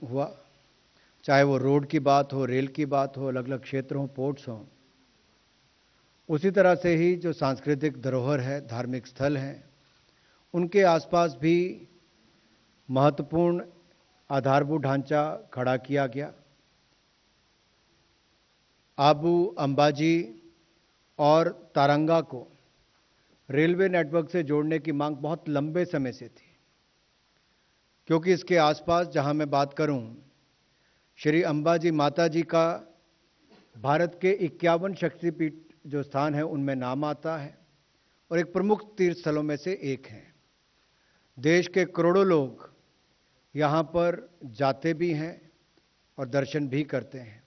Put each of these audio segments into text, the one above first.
हुआ, चाहे वो रोड की बात हो, रेल की बात हो, अलग अलग क्षेत्र हों, पोर्ट्स हों। उसी तरह से ही जो सांस्कृतिक धरोहर है, धार्मिक स्थल हैं, उनके आसपास भी महत्वपूर्ण आधारभूत ढांचा खड़ा किया गया। आबू, अंबाजी और तारंगा को रेलवे नेटवर्क से जोड़ने की मांग बहुत लंबे समय से थी, क्योंकि इसके आसपास जहां मैं बात करूं, श्री अंबाजी माता जी का भारत के 51 शक्तिपीठ जो स्थान है उनमें नाम आता है और एक प्रमुख तीर्थ स्थलों में से एक है। देश के करोड़ों लोग यहां पर जाते भी हैं और दर्शन भी करते हैं।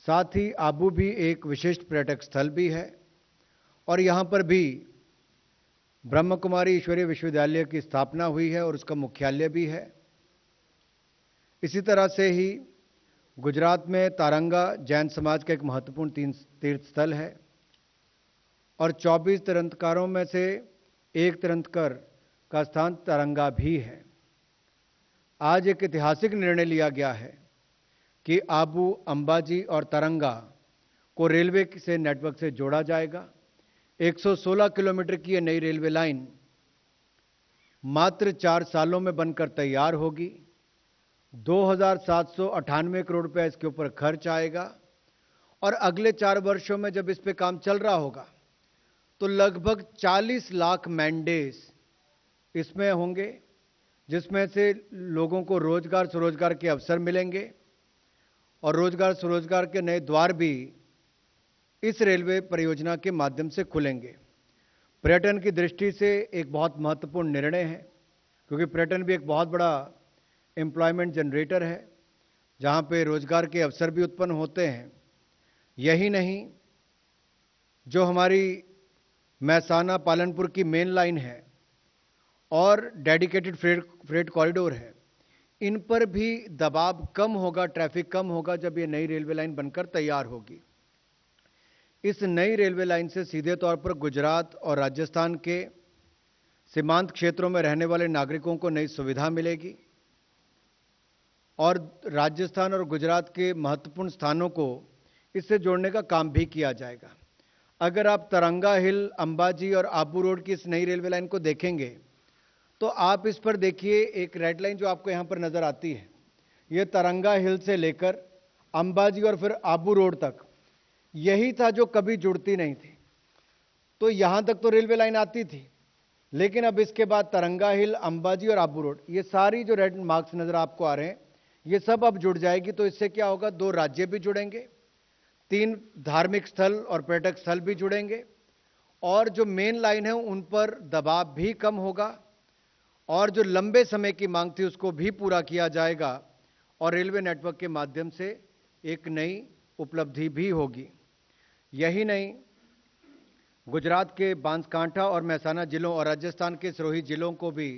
साथ ही आबू भी एक विशिष्ट पर्यटक स्थल भी है और यहां पर भी ब्रह्म कुमारी ईश्वरीय विश्वविद्यालय की स्थापना हुई है और उसका मुख्यालय भी है। इसी तरह से ही गुजरात में तारंगा जैन समाज का एक महत्वपूर्ण तीर्थ स्थल है और 24 तीर्थंकरों में से एक तीर्थंकर का स्थान तारंगा भी है। आज एक ऐतिहासिक निर्णय लिया गया है कि आबू, अंबाजी और तारंगा को रेलवे से नेटवर्क से जोड़ा जाएगा। 116 किलोमीटर की यह नई रेलवे लाइन मात्र 4 सालों में बनकर तैयार होगी। 2,798 करोड़ रुपए इसके ऊपर खर्च आएगा और अगले 4 वर्षों में जब इस पे काम चल रहा होगा तो लगभग 40 लाख मैंडेज इसमें होंगे, जिसमें से लोगों को रोजगार स्वरोजगार के अवसर मिलेंगे और रोजगार स्वरोजगार के नए द्वार भी इस रेलवे परियोजना के माध्यम से खुलेंगे। पर्यटन की दृष्टि से एक बहुत महत्वपूर्ण निर्णय है, क्योंकि पर्यटन भी एक बहुत बड़ा एम्प्लॉयमेंट जनरेटर है, जहां पे रोजगार के अवसर भी उत्पन्न होते हैं। यही नहीं, जो हमारी महसाना पालनपुर की मेन लाइन है और डेडिकेटेड फ्रेट कॉरिडोर है, इन पर भी दबाव कम होगा, ट्रैफिक कम होगा जब ये नई रेलवे लाइन बनकर तैयार होगी। इस नई रेलवे लाइन से सीधे तौर पर गुजरात और राजस्थान के सीमांत क्षेत्रों में रहने वाले नागरिकों को नई सुविधा मिलेगी और राजस्थान और गुजरात के महत्वपूर्ण स्थानों को इससे जोड़ने का काम भी किया जाएगा। अगर आप तरंगा हिल, अंबाजी और आबू रोड की इस नई रेलवे लाइन को देखेंगे तो आप इस पर देखिए, एक रेड लाइन जो आपको यहां पर नजर आती है, यह तरंगा हिल से लेकर अंबाजी और फिर आबू रोड तक यही था जो कभी जुड़ती नहीं थी। तो यहां तक तो रेलवे लाइन आती थी, लेकिन अब इसके बाद तरंगा हिल, अंबाजी और आबू रोड, ये सारी जो रेड मार्क्स नजर आपको आ रहे हैं, ये सब अब जुड़ जाएगी। तो इससे क्या होगा, 2 राज्य भी जुड़ेंगे, 3 धार्मिक स्थल और पर्यटक स्थल भी जुड़ेंगे और जो मेन लाइन है उन पर दबाव भी कम होगा और जो लंबे समय की मांग थी उसको भी पूरा किया जाएगा और रेलवे नेटवर्क के माध्यम से एक नई उपलब्धि भी होगी। यही नहीं, गुजरात के बांसकांठा और महसाना जिलों और राजस्थान के सिरोही जिलों को भी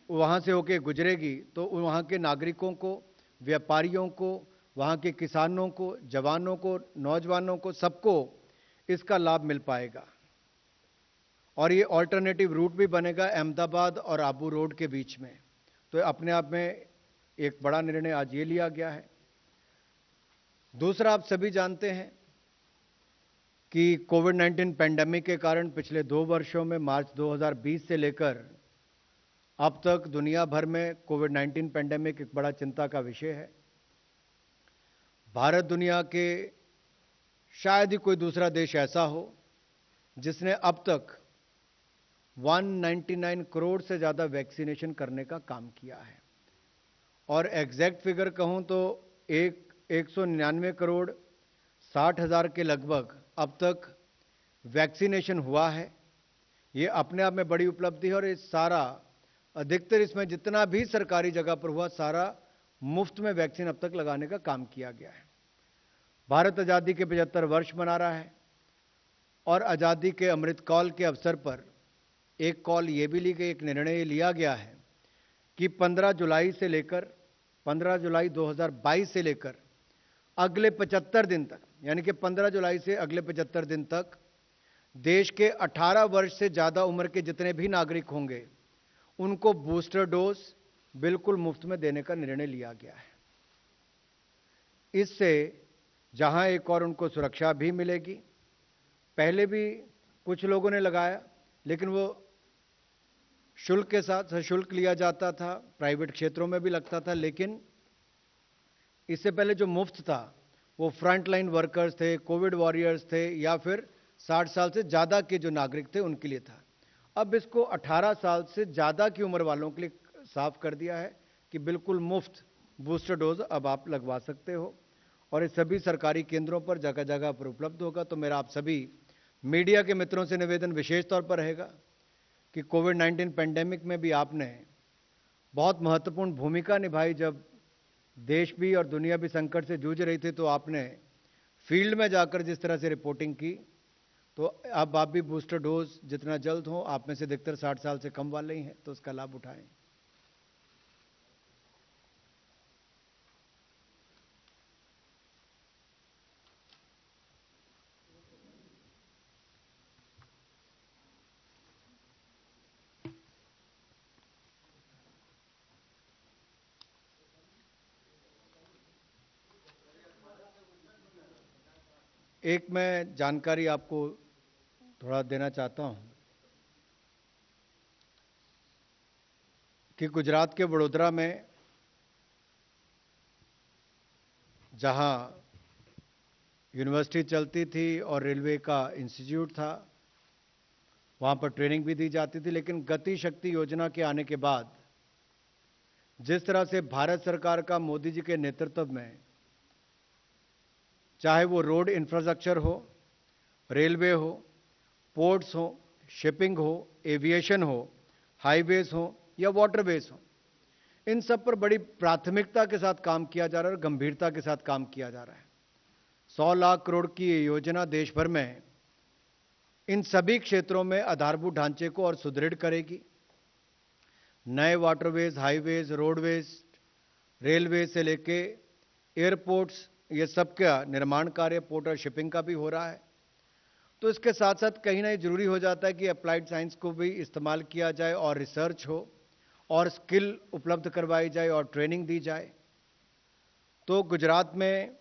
वहां से होकर गुजरेगी, तो वहां के नागरिकों को, व्यापारियों को, वहां के किसानों को, जवानों को, नौजवानों को, सबको इसका लाभ मिल पाएगा और ये ऑल्टरनेटिव रूट भी बनेगा अहमदाबाद और आबू रोड के बीच में। तो अपने आप में एक बड़ा निर्णय आज ये लिया गया है। दूसरा, आप सभी जानते हैं कि कोविड-19 पैंडेमिक के कारण पिछले 2 वर्षों में मार्च 2020 से लेकर अब तक दुनिया भर में कोविड-19 पैंडेमिक एक बड़ा चिंता का विषय है। भारत दुनिया के शायद ही कोई दूसरा देश ऐसा हो जिसने अब तक 199 करोड़ से ज्यादा वैक्सीनेशन करने का काम किया है और एग्जैक्ट फिगर कहूं तो 199 करोड़ 60 हजार के लगभग अब तक वैक्सीनेशन हुआ है। ये अपने आप में बड़ी उपलब्धि है और ये सारा, अधिकतर इसमें जितना भी सरकारी जगह पर हुआ, सारा मुफ्त में वैक्सीन अब तक लगाने का काम किया गया है। भारत आजादी के 75 वर्ष मना रहा है और आजादी के अमृत काल के अवसर पर एक कॉल ये भी ली गई, एक निर्णय लिया गया है कि 15 जुलाई 2022 से लेकर अगले 75 दिन तक, यानी कि 15 जुलाई से अगले 75 दिन तक देश के 18 वर्ष से ज्यादा उम्र के जितने भी नागरिक होंगे उनको बूस्टर डोज बिल्कुल मुफ्त में देने का निर्णय लिया गया है। इससे जहां एक और उनको सुरक्षा भी मिलेगी, पहले भी कुछ लोगों ने लगाया लेकिन वो शुल्क के साथ सशुल्क लिया जाता था, प्राइवेट क्षेत्रों में भी लगता था, लेकिन इससे पहले जो मुफ्त था वो फ्रंटलाइन वर्कर्स थे, कोविड वॉरियर्स थे, या फिर 60 साल से ज़्यादा के जो नागरिक थे उनके लिए था। अब इसको 18 साल से ज़्यादा की उम्र वालों के लिए साफ कर दिया है कि बिल्कुल मुफ्त बूस्टर डोज अब आप लगवा सकते हो, और इस सभी सरकारी केंद्रों पर जगह जगह पर उपलब्ध होगा। तो मेरा आप सभी मीडिया के मित्रों से निवेदन विशेष तौर पर रहेगा कि कोविड-19 पेंडेमिक में भी आपने बहुत महत्वपूर्ण भूमिका निभाई। जब देश भी और दुनिया भी संकट से जूझ रही थी तो आपने फील्ड में जाकर जिस तरह से रिपोर्टिंग की, तो अब आप भी बूस्टर डोज जितना जल्द हो, आप में से अधिकतर 60 साल से कम वाले ही हैं, तो उसका लाभ उठाएं। एक मैं जानकारी आपको थोड़ा देना चाहता हूं कि गुजरात के वडोदरा में जहां यूनिवर्सिटी चलती थी और रेलवे का इंस्टीट्यूट था, वहां पर ट्रेनिंग भी दी जाती थी, लेकिन गति शक्ति योजना के आने के बाद जिस तरह से भारत सरकार का मोदी जी के नेतृत्व में, चाहे वो रोड इंफ्रास्ट्रक्चर हो, रेलवे हो, पोर्ट्स हो, शिपिंग हो, एविएशन हो, हाईवेज हो या वाटरवेज हो, इन सब पर बड़ी प्राथमिकता के साथ काम किया जा रहा है और गंभीरता के साथ काम किया जा रहा है। 100 लाख करोड़ की ये योजना देश भर में इन सभी क्षेत्रों में आधारभूत ढांचे को और सुदृढ़ करेगी। नए वाटरवेज, हाईवेज, रोडवेज, रेलवे से लेके एयरपोर्ट्स, ये सब का निर्माण कार्य पोर्ट और शिपिंग का भी हो रहा है। तो इसके साथ साथ कहीं ना जरूरी हो जाता है कि अप्लाइड साइंस को भी इस्तेमाल किया जाए और रिसर्च हो और स्किल उपलब्ध करवाई जाए और ट्रेनिंग दी जाए। तो गुजरात में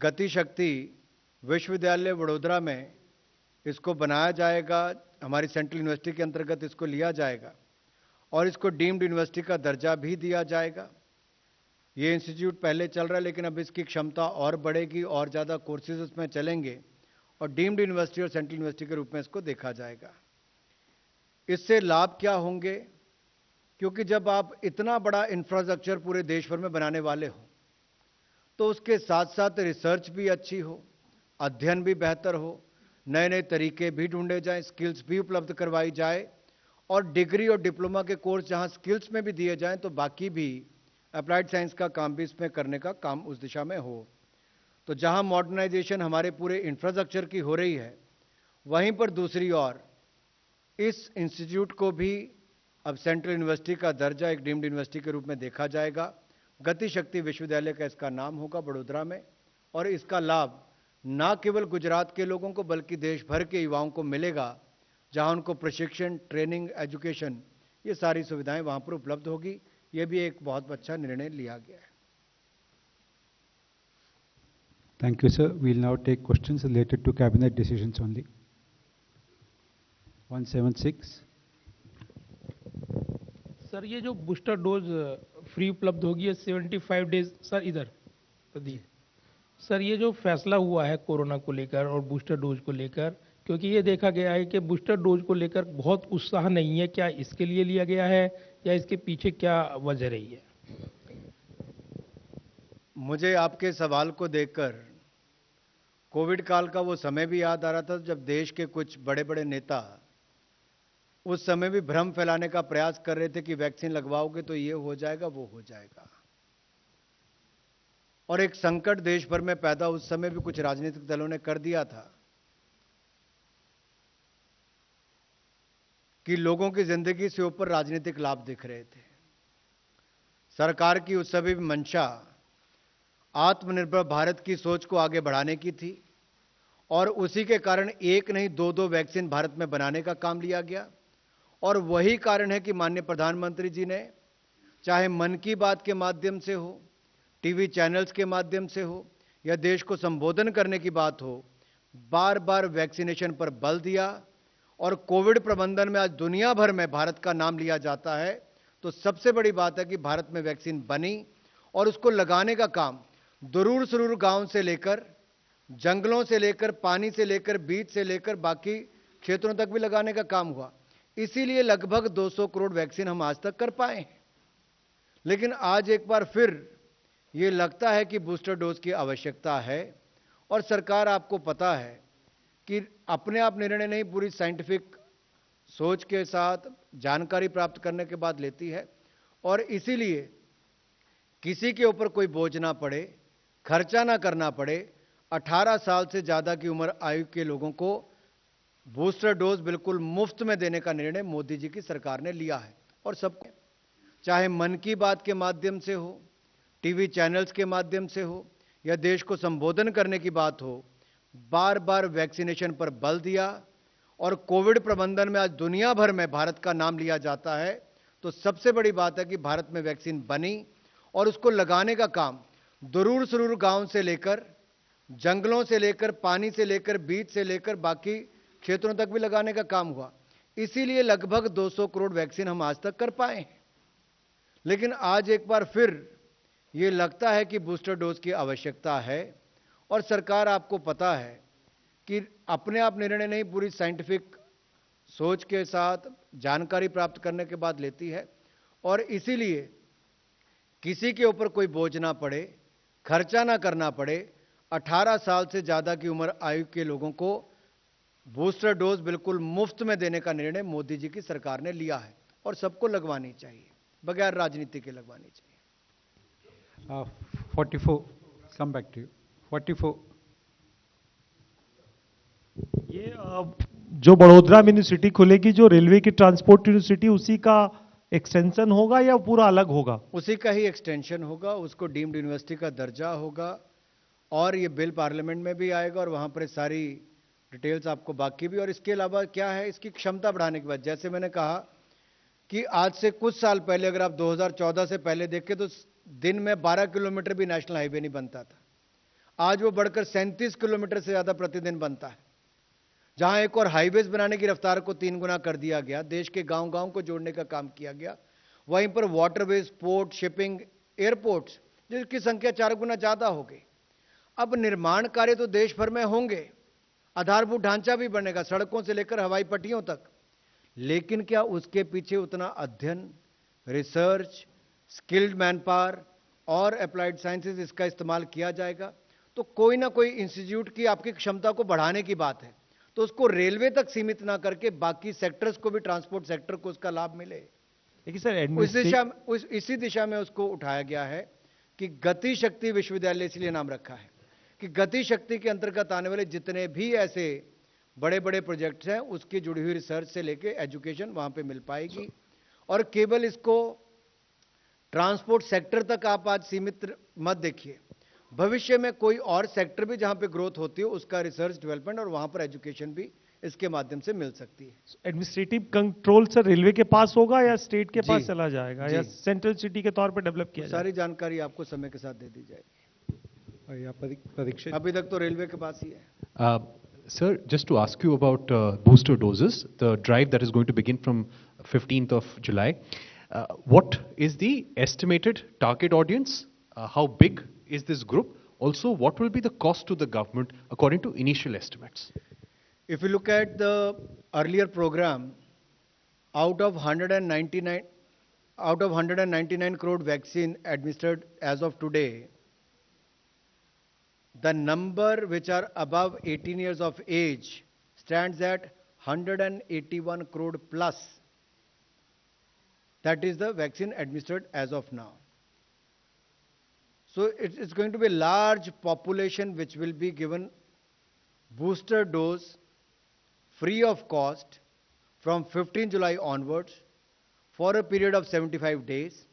गति शक्ति विश्वविद्यालय वडोदरा में इसको बनाया जाएगा, हमारी सेंट्रल यूनिवर्सिटी के अंतर्गत इसको लिया जाएगा और इसको डीम्ड यूनिवर्सिटी का दर्जा भी दिया जाएगा। ये इंस्टीट्यूट पहले चल रहा है लेकिन अब इसकी क्षमता और बढ़ेगी और ज़्यादा कोर्सेज उसमें चलेंगे और डीम्ड यूनिवर्सिटी और सेंट्रल यूनिवर्सिटी के रूप में इसको देखा जाएगा। इससे लाभ क्या होंगे? क्योंकि जब आप इतना बड़ा इंफ्रास्ट्रक्चर पूरे देश भर में बनाने वाले हो तो उसके साथ साथ रिसर्च भी अच्छी हो, अध्ययन भी बेहतर हो, नए नए तरीके भी ढूंढे जाएं, स्किल्स भी उपलब्ध करवाई जाए और डिग्री और डिप्लोमा के कोर्स जहां स्किल्स में भी दिए जाएं तो बाकी भी अप्लाइड साइंस का काम भी इसमें करने का काम उस दिशा में हो। तो जहां मॉडर्नाइजेशन हमारे पूरे इंफ्रास्ट्रक्चर की हो रही है, वहीं पर दूसरी ओर इस इंस्टीट्यूट को भी अब सेंट्रल यूनिवर्सिटी का दर्जा एक डीम्ड यूनिवर्सिटी के रूप में देखा जाएगा। गति शक्ति विश्वविद्यालय का इसका नाम होगा वडोदरा में, और इसका लाभ न केवल गुजरात के लोगों को बल्कि देश भर के युवाओं को मिलेगा, जहां उनको प्रशिक्षण, ट्रेनिंग, एजुकेशन, ये सारी सुविधाएं वहां पर उपलब्ध होगी। ये भी एक बहुत अच्छा निर्णय लिया गया है। Thank you, sir. We'll now take questions related to cabinet decisions only. 176. Sir, ये जो बूस्टर डोज फ्री उपलब्ध होगी है 75 डेज, सर इधर तो दी सर, ये जो फैसला हुआ है कोरोना को लेकर और बूस्टर डोज को लेकर, क्योंकि ये देखा गया है कि बूस्टर डोज को लेकर बहुत उत्साह नहीं है, क्या इसके लिए लिया गया है या इसके पीछे क्या वजह रही है? मुझे आपके सवाल को देखकर कोविड काल का वो समय भी याद आ रहा था जब देश के कुछ बड़े बड़े नेता उस समय भी भ्रम फैलाने का प्रयास कर रहे थे कि वैक्सीन लगवाओगे तो ये हो जाएगा, वो हो जाएगा, और एक संकट देश भर में पैदा उस समय भी कुछ राजनीतिक दलों ने कर दिया था कि लोगों की जिंदगी से ऊपर राजनीतिक लाभ दिख रहे थे। सरकार की उस समय भी मंशा आत्मनिर्भर भारत की सोच को आगे बढ़ाने की थी और उसी के कारण एक नहीं दो दो वैक्सीन भारत में बनाने का काम लिया गया। और वही कारण है कि माननीय प्रधानमंत्री जी ने चाहे मन की बात के माध्यम से हो, टीवी चैनल्स के माध्यम से हो, या देश को संबोधन करने की बात हो, बार बार वैक्सीनेशन पर बल दिया। और कोविड प्रबंधन में आज दुनिया भर में भारत का नाम लिया जाता है। तो सबसे बड़ी बात है कि भारत में वैक्सीन बनी और उसको लगाने का काम दुरूर सुरूर गांव से लेकर, जंगलों से लेकर, पानी से लेकर, बीच से लेकर बाकी क्षेत्रों तक भी लगाने का काम हुआ। इसीलिए लगभग 200 करोड़ वैक्सीन हम आज तक कर पाए हैं। लेकिन आज एक बार फिर ये लगता है कि बूस्टर डोज की आवश्यकता है। और सरकार, आपको पता है कि अपने आप निर्णय नहीं, पूरी साइंटिफिक सोच के साथ जानकारी प्राप्त करने के बाद लेती है। और इसीलिए किसी के ऊपर कोई बोझ ना पड़े, खर्चा ना करना पड़े, 18 साल से ज्यादा की उम्र आयु के लोगों को बूस्टर डोज बिल्कुल मुफ्त में देने का निर्णय मोदी जी की सरकार ने लिया है। और सबको, चाहे मन की बात के माध्यम से हो, टीवी चैनल्स के माध्यम से हो, या देश को संबोधन करने की बात हो, बार बार वैक्सीनेशन पर बल दिया। और कोविड प्रबंधन में आज दुनिया भर में भारत का नाम लिया जाता है। तो सबसे बड़ी बात है कि भारत में वैक्सीन बनी और उसको लगाने का काम दुरूर सुरूर गांव से लेकर, जंगलों से लेकर, पानी से लेकर, बीच से लेकर बाकी क्षेत्रों तक भी लगाने का काम हुआ। इसीलिए लगभग 200 करोड़ वैक्सीन हम आज तक कर पाए हैं। लेकिन आज एक बार फिर ये लगता है कि बूस्टर डोज की आवश्यकता है। और सरकार, आपको पता है कि अपने आप निर्णय नहीं, पूरी साइंटिफिक सोच के साथ जानकारी प्राप्त करने के बाद लेती है। और इसीलिए किसी के ऊपर कोई बोझ ना पड़े, खर्चा ना करना पड़े, 18 साल से ज्यादा की उम्र आयु के लोगों को बूस्टर डोज बिल्कुल मुफ्त में देने का निर्णय मोदी जी की सरकार ने लिया है। और सबको लगवानी चाहिए, बगैर राजनीति के लगवानी चाहिए। 44, come back to you. 44. ये जो बड़ोदरा यूनिवर्सिटी खुलेगी, जो रेलवे की ट्रांसपोर्ट यूनिवर्सिटी, उसी का एक्सटेंशन होगा या पूरा अलग होगा? उसी का ही एक्सटेंशन होगा, उसको डीम्ड यूनिवर्सिटी का दर्जा होगा। और ये बिल पार्लियामेंट में भी आएगा और वहां पर सारी डिटेल्स आपको बाकी भी। और इसके अलावा क्या है, इसकी क्षमता बढ़ाने के बाद, जैसे मैंने कहा कि आज से कुछ साल पहले, अगर आप 2014 से पहले देखें तो दिन में 12 किलोमीटर भी नेशनल हाईवे नहीं बनता था। आज वो बढ़कर 37 किलोमीटर से ज्यादा प्रतिदिन बनता है। जहां एक और हाईवेज बनाने की रफ्तार को 3 गुना कर दिया गया, देश के गांव-गांव को जोड़ने का काम किया गया, वहीं पर वाटरवेज, पोर्ट, शिपिंग, एयरपोर्ट्स, जिसकी संख्या 4 गुना ज्यादा हो गई। अब निर्माण कार्य तो देश भर में होंगे, आधारभूत ढांचा भी बनेगा, सड़कों से लेकर हवाई पट्टियों तक। लेकिन क्या उसके पीछे उतना अध्ययन, रिसर्च, स्किल्ड मैन पावर और अप्लाइड साइंसेज इसका इस्तेमाल किया जाएगा? तो कोई ना कोई इंस्टीट्यूट की आपकी क्षमता को बढ़ाने की बात है। तो उसको रेलवे तक सीमित ना करके बाकी सेक्टर्स को भी, ट्रांसपोर्ट सेक्टर को उसका लाभ मिले। देखिए सर, इसी दिशा में उसको उठाया गया है कि गति शक्ति विश्वविद्यालय इसलिए नाम रखा है कि गति शक्ति के अंतर्गत आने वाले जितने भी ऐसे बड़े बड़े प्रोजेक्ट्स हैं, उसकी जुड़ी हुई रिसर्च से लेके एजुकेशन वहां पे मिल पाएगी। और केवल इसको ट्रांसपोर्ट सेक्टर तक आप आज सीमित मत देखिए, भविष्य में कोई और सेक्टर भी जहां पे ग्रोथ होती है, उसका रिसर्च डेवलपमेंट और वहां पर एजुकेशन भी इसके माध्यम से मिल सकती है। एडमिनिस्ट्रेटिव कंट्रोल सर रेलवे के पास होगा या स्टेट के जी, पास चला जाएगा, या सेंट्रल सिटी के तौर पर डेवलप किया जाएगा? सारी जानकारी आपको समय के साथ दे दी जाएगी। या परीक्षित, अभी तक तो रेलवे के पास ही है। Sir, just to ask you about booster doses, the drive that is going to begin from 15th of July. What is the estimated target audience? How big is this group? Also, what will be the cost to the government according to initial estimates? If you look at the earlier program, out of 199 crore vaccine administered as of today, the number which are above 18 years of age stands at 181 crore plus. That is the vaccine administered as of now. So it's going to be a large population which will be given booster dose free of cost from 15 July onwards for a period of 75 days.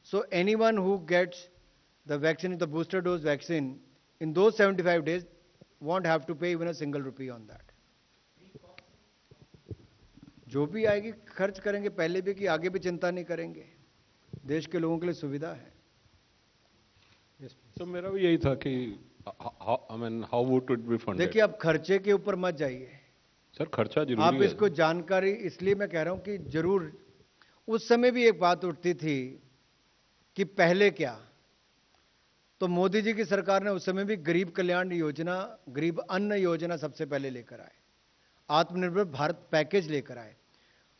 So anyone who gets the vaccine, the booster dose vaccine, in those 75 days won't have to pay even a single rupee on that. जो भी आएगी खर्च करेंगे, पहले भी कि आगे भी चिंता नहीं करेंगे। देश के लोगों के लिए सुविधा है। तो मेरा भी यही था कि I mean how would it be funded. देखिए, आप खर्चे के ऊपर मत जाइए सर, खर्चा जरूरी आप है। इसको जानकारी, इसलिए मैं कह रहा हूं कि जरूर उस समय भी एक बात उठती थी कि पहले क्या, तो मोदी जी की सरकार ने उस समय भी गरीब कल्याण योजना, गरीब अन्न योजना सबसे पहले लेकर आए, आत्मनिर्भर भारत पैकेज लेकर आए,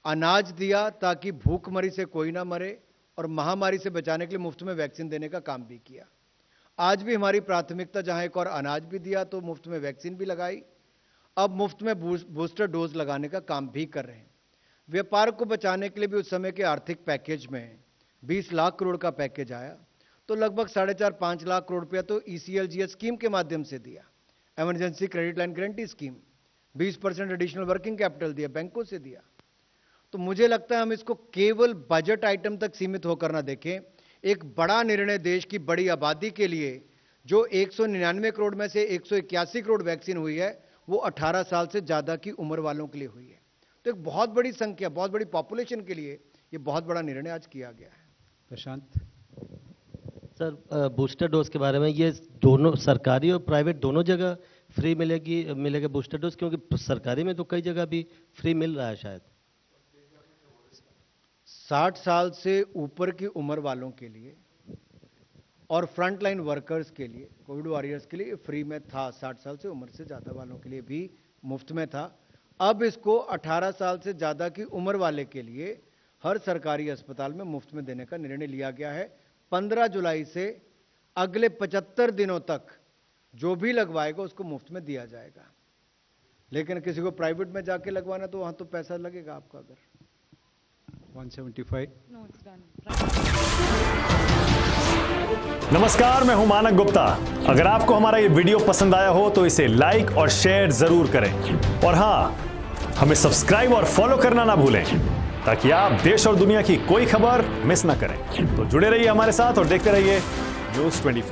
अनाज दिया ताकि भूखमरी से कोई ना मरे, और महामारी से बचाने के लिए मुफ्त में वैक्सीन देने का काम भी किया। आज भी हमारी प्राथमिकता जहां एक और अनाज भी दिया तो मुफ्त में वैक्सीन भी लगाई, अब मुफ्त में बूस्टर डोज लगाने का काम भी कर रहे हैं। व्यापार को बचाने के लिए भी उस समय के आर्थिक पैकेज में 20 लाख करोड़ का पैकेज आया, तो लगभग 4.5-5 लाख करोड़ रुपया तो ECLGS स्कीम के माध्यम से दिया, emergency credit line guarantee scheme, 20% additional working capital दिया, बैंकों से दिया। तो मुझे लगता है हम इसको केवल बजट आइटम तक सीमित होकर ना देखें। एक बड़ा निर्णय देश की बड़ी आबादी के लिए, जो 199 करोड़ में से 181 करोड़ वैक्सीन हुई है, वो 18 साल से ज्यादा की उम्र वालों के लिए हुई है। तो एक बहुत बड़ी संख्या, बहुत बड़ी पॉपुलेशन के लिए ये बहुत बड़ा निर्णय आज किया गया है। प्रशांत। सर, बूस्टर डोज के बारे में, ये दोनों सरकारी और प्राइवेट दोनों जगह फ्री मिलेगा बूस्टर डोज, क्योंकि सरकारी में तो कई जगह भी फ्री मिल रहा है शायद। 60 साल से ऊपर की उम्र वालों के लिए और फ्रंटलाइन वर्कर्स के लिए, कोविड वॉरियर्स के लिए फ्री में था, 60 साल से उम्र से ज्यादा वालों के लिए भी मुफ्त में था। अब इसको 18 साल से ज्यादा की उम्र वाले के लिए हर सरकारी अस्पताल में मुफ्त में देने का निर्णय लिया गया है। 15 जुलाई से अगले 75 दिनों तक जो भी लगवाएगा उसको मुफ्त में दिया जाएगा। लेकिन किसी को प्राइवेट में जाके लगवाना तो वहां तो पैसा लगेगा आपका। अगर 175। नमस्कार, मैं हूं मानक गुप्ता। अगर आपको हमारा ये वीडियो पसंद आया हो तो इसे लाइक और शेयर जरूर करें, और हां, हमें सब्सक्राइब और फॉलो करना ना भूलें ताकि आप देश और दुनिया की कोई खबर मिस ना करें। तो जुड़े रहिए हमारे साथ और देखते रहिए News 24।